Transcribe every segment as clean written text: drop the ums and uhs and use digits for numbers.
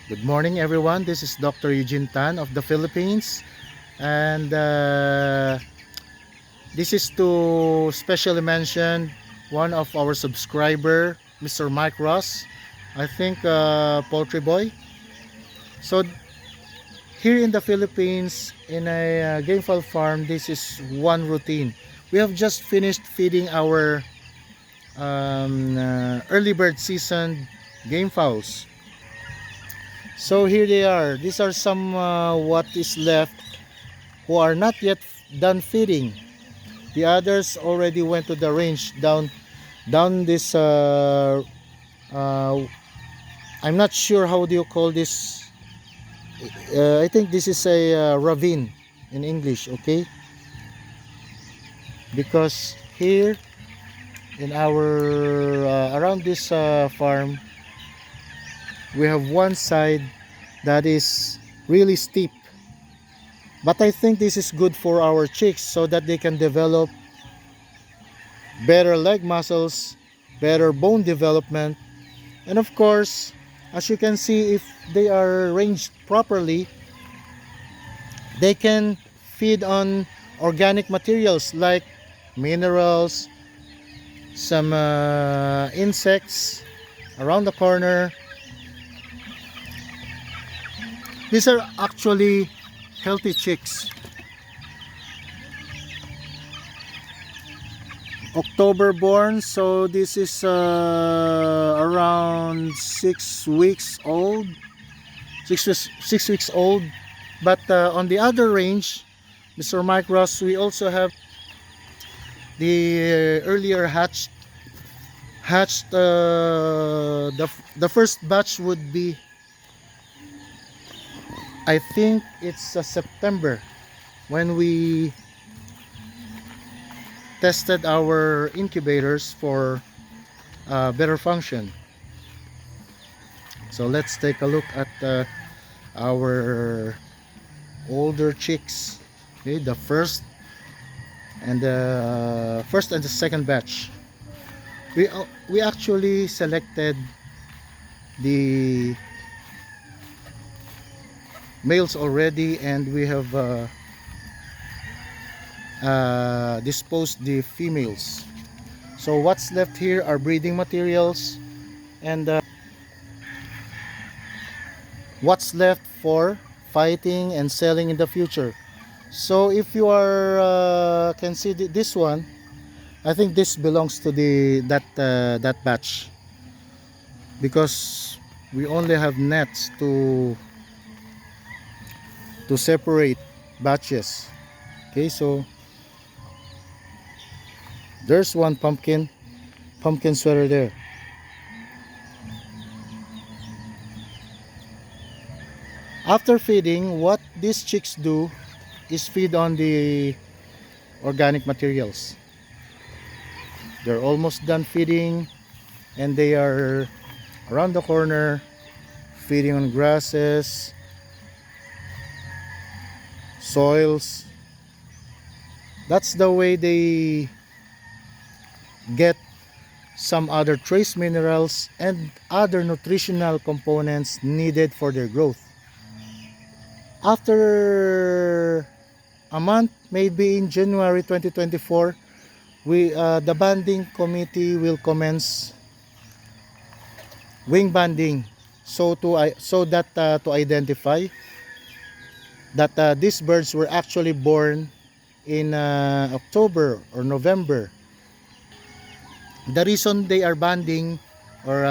Good morning, everyone. This is Dr. Eugene Tan of the Philippines, and this is to specially mention one of our subscriber, Mr. Mike Ross. I think poultry boy. So here in the Philippines, in a game fowl farm, this is one routine. We have just finished feeding our early bird season game fowls. So here they are. These are some what is left who are not yet done feeding. The others already went to the range down this. Uh, I'm not sure how do you call this. I think this is a ravine in English. Okay, because here in our around this farm, we have one side that is really steep. But I think this is good for our chicks so that they can develop better leg muscles, better bone development, and of course, as you can see, if they are ranged properly, they can feed on organic materials like minerals, some insects around the corner. These are actually healthy chicks. October born, so this is around 6 weeks old. 6 weeks old. But on the other range, Mr. Mike Ross, we also have the earlier hatched. The first batch would be, I think it's September, when we tested our incubators for better function. So let's take a look at our older chicks. Okay, the first and the second batch. We actually selected the males already, and we have disposed the females. So what's left here are breeding materials and what's left for fighting and selling in the future. So if you are can see this one, I think this belongs to the that batch, because we only have nets to separate batches. Okay, so there's one pumpkin sweater there. After feeding, what these chicks do is feed on the organic materials. They're almost done feeding, and they are around the corner feeding on grasses, soils. That's the way they get some other trace minerals and other nutritional components needed for their growth. After a month, maybe in January 2024, the banding committee will commence wing banding, so that to identify that these birds were actually born in October or November. The reason they are banding or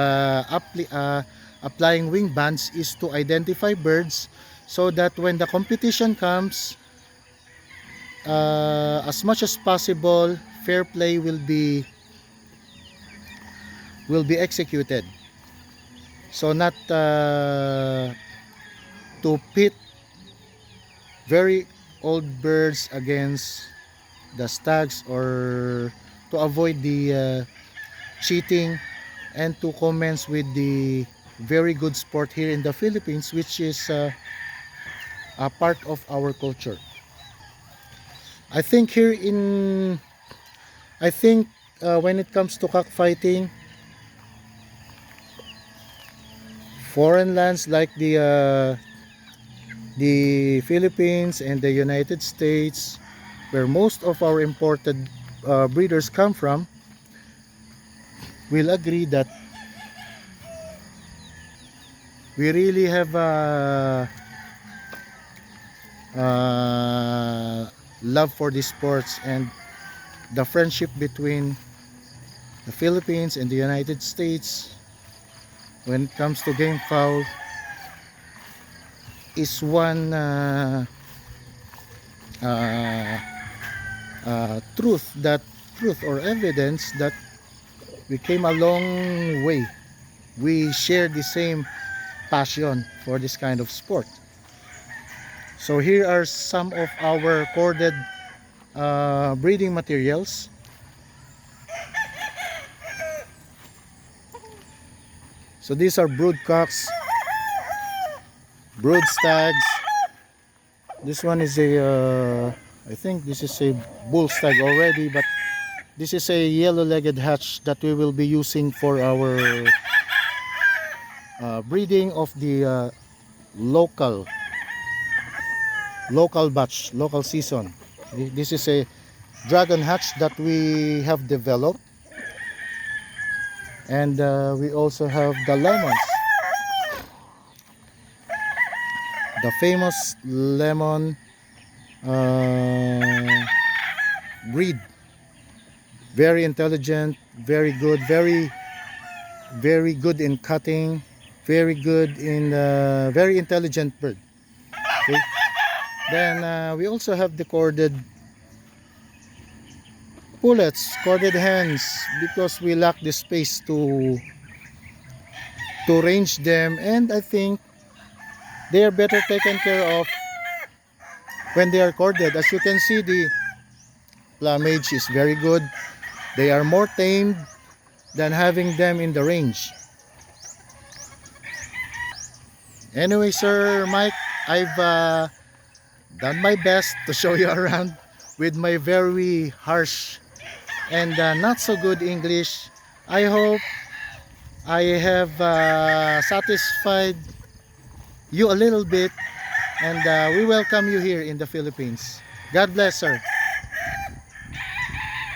applying wing bands is to identify birds, so that when the competition comes, as much as possible, fair play will be executed. So not to pit very old birds against the stags, or to avoid the cheating, and to commence with the very good sport here in the Philippines, which is a part of our culture. I think here in I think when it comes to cockfighting, foreign lands like the Philippines and the United States, where most of our imported breeders come from, will agree that we really have love for these sports, and the friendship between the Philippines and the United States when it comes to game fowl is one truth or evidence that we came a long way. We share the same passion for this kind of sport. So here are some of our corded breeding materials. So these are brood cocks, brood stags. This one is a I think this is a bull stag already, but this is a yellow-legged hatch that we will be using for our breeding of the local batch, local season. This is a dragon hatch that we have developed, and we also have the lemons, the famous lemon breed. Very intelligent, very good, very good in cutting, very good in very intelligent bird. Okay. Then we also have the corded pullets, corded hens, because we lack the space to range them, and I think they are better taken care of when they are corded. As you can see, the plumage is very good. They are more tamed than having them in the range. Anyway, Sir Mike, I've done my best to show you around with my very harsh and not so good English. I hope I have satisfied you a little bit, and we welcome you here in the Philippines. God bless, sir.